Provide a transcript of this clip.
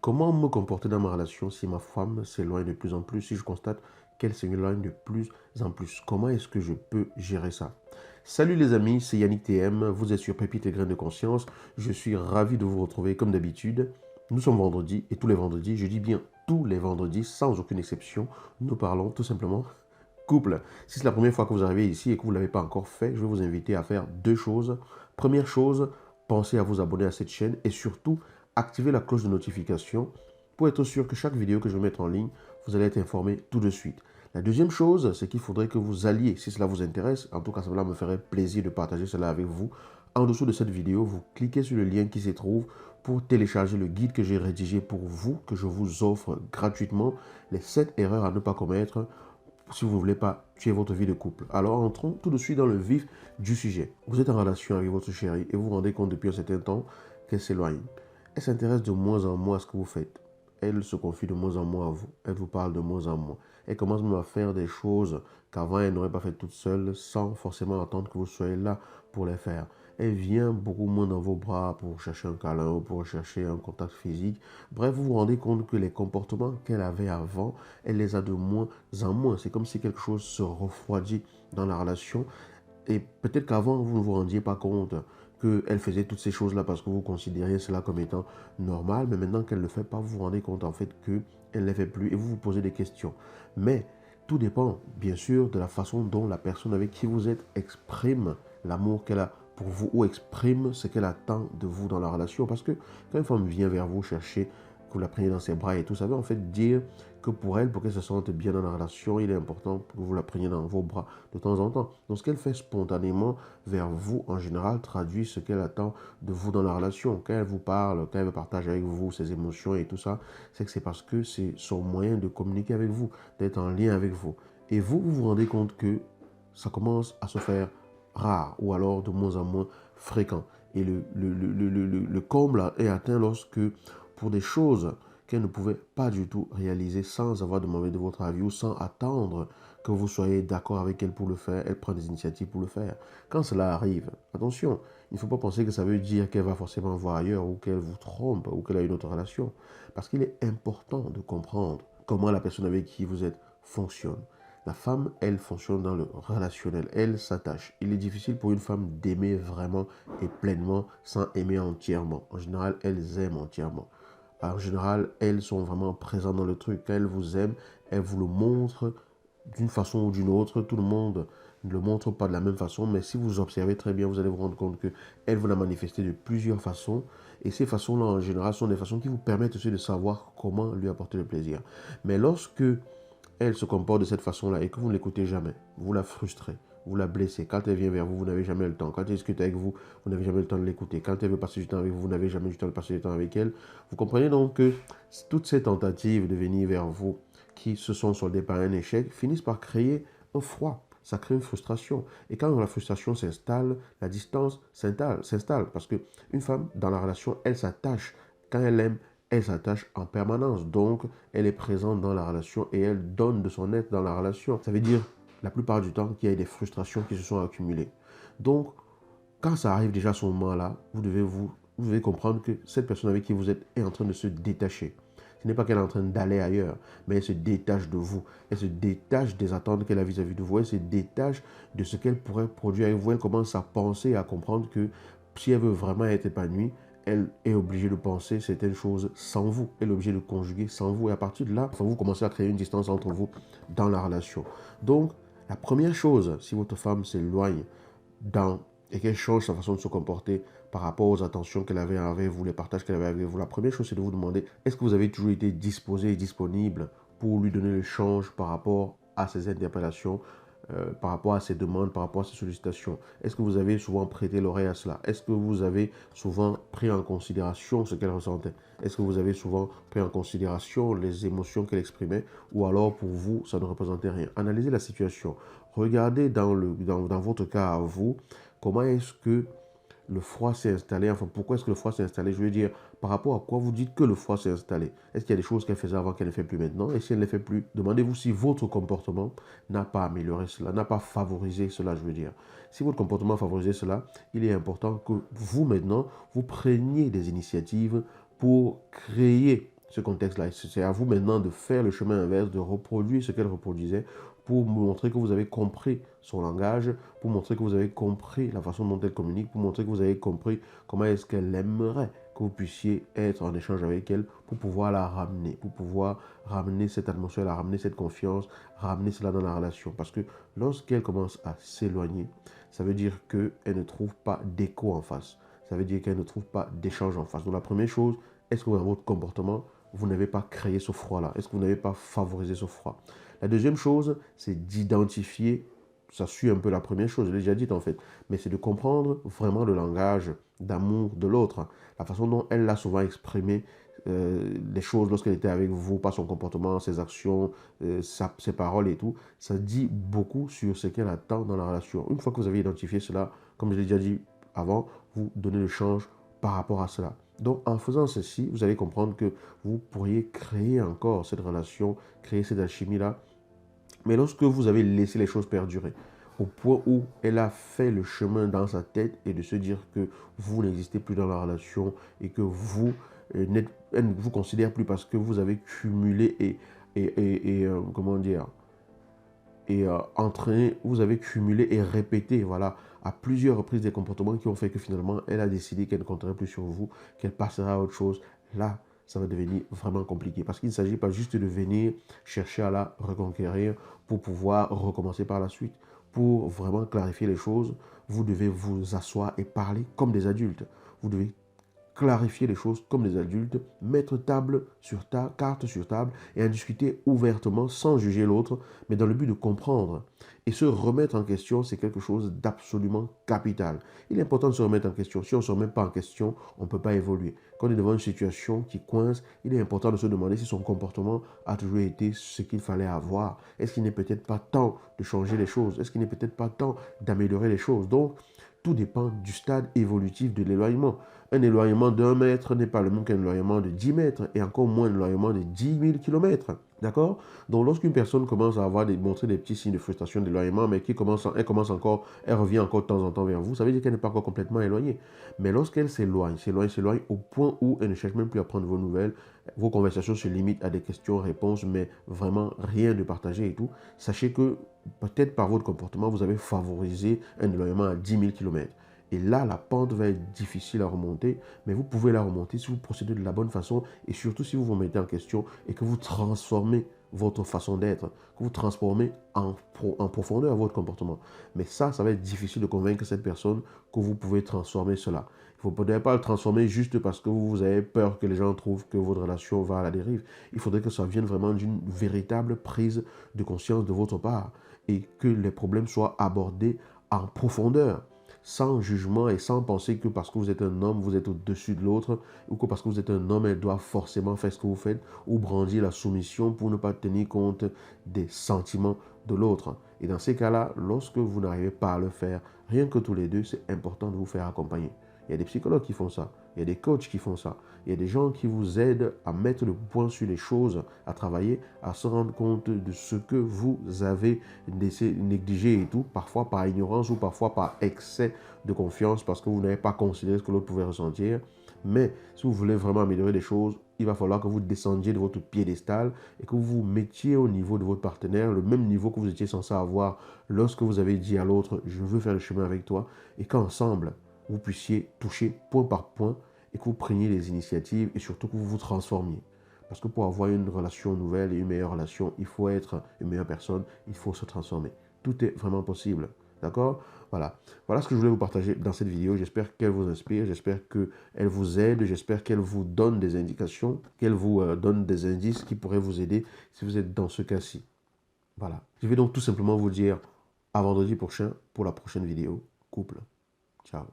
Comment me comporter dans ma relation si ma femme s'éloigne de plus en plus, si je constate qu'elle s'éloigne de plus en plus? Comment est-ce que je peux gérer ça? Salut les amis, c'est Yannick TM, vous êtes sur Pépite et Graines de Conscience. Je suis ravi de vous retrouver comme d'habitude. Nous sommes vendredi et tous les vendredis, je dis bien tous les vendredis, sans aucune exception, nous parlons tout simplement couple. Si c'est la première fois que vous arrivez ici et que vous ne l'avez pas encore fait, je vais vous inviter à faire deux choses. Première chose, pensez à vous abonner à cette chaîne et surtout, activez la cloche de notification pour être sûr que chaque vidéo que je vais mettre en ligne, vous allez être informé tout de suite. La deuxième chose, c'est qu'il faudrait que vous alliez, si cela vous intéresse, en tout cas cela me ferait plaisir de partager cela avec vous. En dessous de cette vidéo, vous cliquez sur le lien qui s'y trouve pour télécharger le guide que j'ai rédigé pour vous, que je vous offre gratuitement, les 7 erreurs à ne pas commettre si vous ne voulez pas tuer votre vie de couple. Alors entrons tout de suite dans le vif du sujet. Vous êtes en relation avec votre chérie et vous vous rendez compte depuis un certain temps qu'elle s'éloigne. Elle s'intéresse de moins en moins à ce que vous faites. Elle se confie de moins en moins à vous. Elle vous parle de moins en moins. Elle commence même à faire des choses qu'avant elle n'aurait pas fait toute seule sans forcément attendre que vous soyez là pour les faire. Elle vient beaucoup moins dans vos bras pour chercher un câlin ou pour chercher un contact physique. Bref, vous vous rendez compte que les comportements qu'elle avait avant, elle les a de moins en moins. C'est comme si quelque chose se refroidit dans la relation. Et peut-être qu'avant, vous ne vous rendiez pas compte qu'elle faisait toutes ces choses-là parce que vous considériez cela comme étant normal. Mais maintenant qu'elle ne le fait pas, vous vous rendez compte en fait qu'elle ne les fait plus et vous vous posez des questions. Mais tout dépend, bien sûr, de la façon dont la personne avec qui vous êtes exprime l'amour qu'elle a pour vous ou exprime ce qu'elle attend de vous dans la relation. Parce que quand une femme vient vers vous chercher que vous la preniez dans ses bras et tout, ça veut en fait dire que pour elle, pour qu'elle se sente bien dans la relation, il est important que vous la preniez dans vos bras de temps en temps. Donc ce qu'elle fait spontanément vers vous, en général, traduit ce qu'elle attend de vous dans la relation. Quand elle vous parle, quand elle partage avec vous ses émotions et tout ça, c'est que c'est parce que c'est son moyen de communiquer avec vous, d'être en lien avec vous. Et vous, vous vous rendez compte que ça commence à se faire rare ou alors de moins en moins fréquent. Et le comble est atteint lorsque, pour des choses qu'elle ne pouvait pas du tout réaliser sans avoir demandé de votre avis ou sans attendre que vous soyez d'accord avec elle pour le faire, elle prend des initiatives pour le faire. Quand cela arrive, attention, il ne faut pas penser que ça veut dire qu'elle va forcément voir ailleurs ou qu'elle vous trompe ou qu'elle a une autre relation. Parce qu'il est important de comprendre comment la personne avec qui vous êtes fonctionne. La femme, elle fonctionne dans le relationnel, elle s'attache. Il est difficile pour une femme d'aimer vraiment et pleinement sans aimer entièrement. En général, elles aiment entièrement. En général, elles sont vraiment présentes dans le truc. Quand elles vous aiment, elles vous le montrent d'une façon ou d'une autre. Tout le monde ne le montre pas de la même façon, mais si vous observez très bien, vous allez vous rendre compte qu'elles vous la manifester de plusieurs façons. Et ces façons-là, en général, sont des façons qui vous permettent aussi de savoir comment lui apporter le plaisir. Mais lorsque elle se comporte de cette façon-là et que vous ne l'écoutez jamais, vous la frustrez, vous la blessez. Quand elle vient vers vous, vous n'avez jamais le temps. Quand elle discute avec vous, vous n'avez jamais le temps de l'écouter. Quand elle veut passer du temps avec vous, vous n'avez jamais du temps de passer du temps avec elle. Vous comprenez donc que toutes ces tentatives de venir vers vous qui se sont soldées par un échec finissent par créer un froid. Ça crée une frustration. Et quand la frustration s'installe, la distance s'installe. Parce qu'une femme, dans la relation, elle s'attache. Quand elle aime, elle s'attache en permanence. Donc, elle est présente dans la relation et elle donne de son être dans la relation. Ça veut dire, la plupart du temps, qu'il y a des frustrations qui se sont accumulées. Donc, quand ça arrive déjà à ce moment-là, vous devez comprendre que cette personne avec qui vous êtes est en train de se détacher. Ce n'est pas qu'elle est en train d'aller ailleurs, mais elle se détache de vous. Elle se détache des attentes qu'elle a vis-à-vis de vous. Elle se détache de ce qu'elle pourrait produire avec vous. Elle commence à penser et à comprendre que si elle veut vraiment être épanouie, elle est obligée de penser certaines choses sans vous. Elle est obligée de conjuguer sans vous. Et à partir de là, vous commencez à créer une distance entre vous dans la relation. Donc, la première chose, si votre femme s'éloigne et qu'elle change sa façon de se comporter par rapport aux attentions qu'elle avait avec vous, les partages qu'elle avait avec vous, la première chose, c'est de vous demander, est-ce que vous avez toujours été disposé et disponible pour lui donner le change par rapport à ses interpellations, par rapport à ses demandes, par rapport à ses sollicitations? Est-ce que vous avez souvent prêté l'oreille à cela? Est-ce que vous avez souvent pris en considération ce qu'elle ressentait? Est-ce que vous avez souvent pris en considération les émotions qu'elle exprimait? Ou alors pour vous, ça ne représentait rien? Analysez la situation. Regardez dans votre cas à vous, comment est-ce que le froid s'est installé? Enfin, pourquoi est-ce que le froid s'est installé? Je veux dire, par rapport à quoi vous dites que le froid s'est installé? Est-ce qu'il y a des choses qu'elle faisait avant qu'elle ne fait plus maintenant? Et si elle ne les fait plus, demandez-vous si votre comportement n'a pas amélioré cela, n'a pas favorisé cela, je veux dire. Si votre comportement a favorisé cela, il est important que vous, maintenant, vous preniez des initiatives pour créer ce contexte-là. C'est à vous maintenant de faire le chemin inverse, de reproduire ce qu'elle reproduisait pour montrer que vous avez compris son langage, pour montrer que vous avez compris la façon dont elle communique, pour montrer que vous avez compris comment est-ce qu'elle aimerait que vous puissiez être en échange avec elle pour pouvoir la ramener, pour pouvoir ramener cette atmosphère, la ramener cette confiance, ramener cela dans la relation. Parce que lorsqu'elle commence à s'éloigner, ça veut dire qu'elle ne trouve pas d'écho en face. Ça veut dire qu'elle ne trouve pas d'échange en face. Donc la première chose, est-ce que dans votre comportement, vous n'avez pas créé ce froid-là? Est-ce que vous n'avez pas favorisé ce froid? La deuxième chose, c'est d'identifier, ça suit un peu la première chose, je l'ai déjà dit en fait, mais c'est de comprendre vraiment le langage d'amour de l'autre, la façon dont elle l'a souvent exprimé les choses lorsqu'elle était avec vous, par son comportement, ses actions, ses paroles et tout. Ça dit beaucoup sur ce qu'elle attend dans la relation. Une fois que vous avez identifié cela, comme je l'ai déjà dit avant, vous donnez le change par rapport à cela. Donc, en faisant ceci, vous allez comprendre que vous pourriez créer encore cette relation, créer cette alchimie-là. Mais lorsque vous avez laissé les choses perdurer, au point où elle a fait le chemin dans sa tête et de se dire que vous n'existez plus dans la relation et que vous elle ne vous considère plus parce que vous avez cumulé comment dire, entraîné, vous avez cumulé et répété, voilà, à plusieurs reprises des comportements qui ont fait que finalement, elle a décidé qu'elle ne compterait plus sur vous, qu'elle passera à autre chose. Là, ça va devenir vraiment compliqué parce qu'il ne s'agit pas juste de venir chercher à la reconquérir pour pouvoir recommencer par la suite. Pour vraiment clarifier les choses, vous devez vous asseoir et parler comme des adultes. Vous devez clarifier les choses comme des adultes, mettre carte sur table et en discuter ouvertement sans juger l'autre, mais dans le but de comprendre. Et se remettre en question, c'est quelque chose d'absolument capital. Il est important de se remettre en question. Si on ne se remet pas en question, on ne peut pas évoluer. Quand on est devant une situation qui coince, il est important de se demander si son comportement a toujours été ce qu'il fallait avoir. Est-ce qu'il n'est peut-être pas temps de changer les choses? Est-ce qu'il n'est peut-être pas temps d'améliorer les choses? Donc, tout dépend du stade évolutif de l'éloignement. Un éloignement d'1 mètre n'est pas le même qu'un éloignement de 10 mètres et encore moins un éloignement de 10 000 km. D'accord? Donc, lorsqu'une personne commence à montrer des petits signes de frustration, d'éloignement, mais elle revient encore de temps en temps vers vous, ça veut dire qu'elle n'est pas encore complètement éloignée. Mais lorsqu'elle s'éloigne au point où elle ne cherche même plus à prendre vos nouvelles, vos conversations se limitent à des questions-réponses, mais vraiment rien de partagé et tout, sachez que peut-être par votre comportement, vous avez favorisé un éloignement à 10 000 km. Et là, la pente va être difficile à remonter, mais vous pouvez la remonter si vous procédez de la bonne façon et surtout si vous vous mettez en question et que vous transformez votre façon d'être, que vous transformez en profondeur votre comportement. Mais ça va être difficile de convaincre cette personne que vous pouvez transformer cela. Il ne faudrait pas le transformer juste parce que vous avez peur que les gens trouvent que votre relation va à la dérive. Il faudrait que ça vienne vraiment d'une véritable prise de conscience de votre part et que les problèmes soient abordés en profondeur, sans jugement et sans penser que parce que vous êtes un homme, vous êtes au-dessus de l'autre, ou que parce que vous êtes un homme, elle doit forcément faire ce que vous faites, ou brandir la soumission pour ne pas tenir compte des sentiments de l'autre. Et dans ces cas-là, lorsque vous n'arrivez pas à le faire, rien que tous les deux, c'est important de vous faire accompagner. Il y a des psychologues qui font ça, il y a des coachs qui font ça, il y a des gens qui vous aident à mettre le point sur les choses, à travailler, à se rendre compte de ce que vous avez négligé et tout, parfois par ignorance ou parfois par excès de confiance parce que vous n'avez pas considéré ce que l'autre pouvait ressentir. Mais si vous voulez vraiment améliorer les choses, il va falloir que vous descendiez de votre piédestal et que vous vous mettiez au niveau de votre partenaire, le même niveau que vous étiez censé avoir lorsque vous avez dit à l'autre « je veux faire le chemin avec toi » et qu'ensemble, vous puissiez toucher point par point et que vous preniez les initiatives et surtout que vous vous transformiez. Parce que pour avoir une relation nouvelle et une meilleure relation, il faut être une meilleure personne, il faut se transformer. Tout est vraiment possible. D'accord? Voilà. Voilà ce que je voulais vous partager dans cette vidéo. J'espère qu'elle vous inspire, j'espère qu'elle vous aide, j'espère qu'elle vous donne des indications, qu'elle vous donne des indices qui pourraient vous aider si vous êtes dans ce cas-ci. Voilà. Je vais donc tout simplement vous dire à vendredi prochain pour la prochaine vidéo. Couple. Ciao.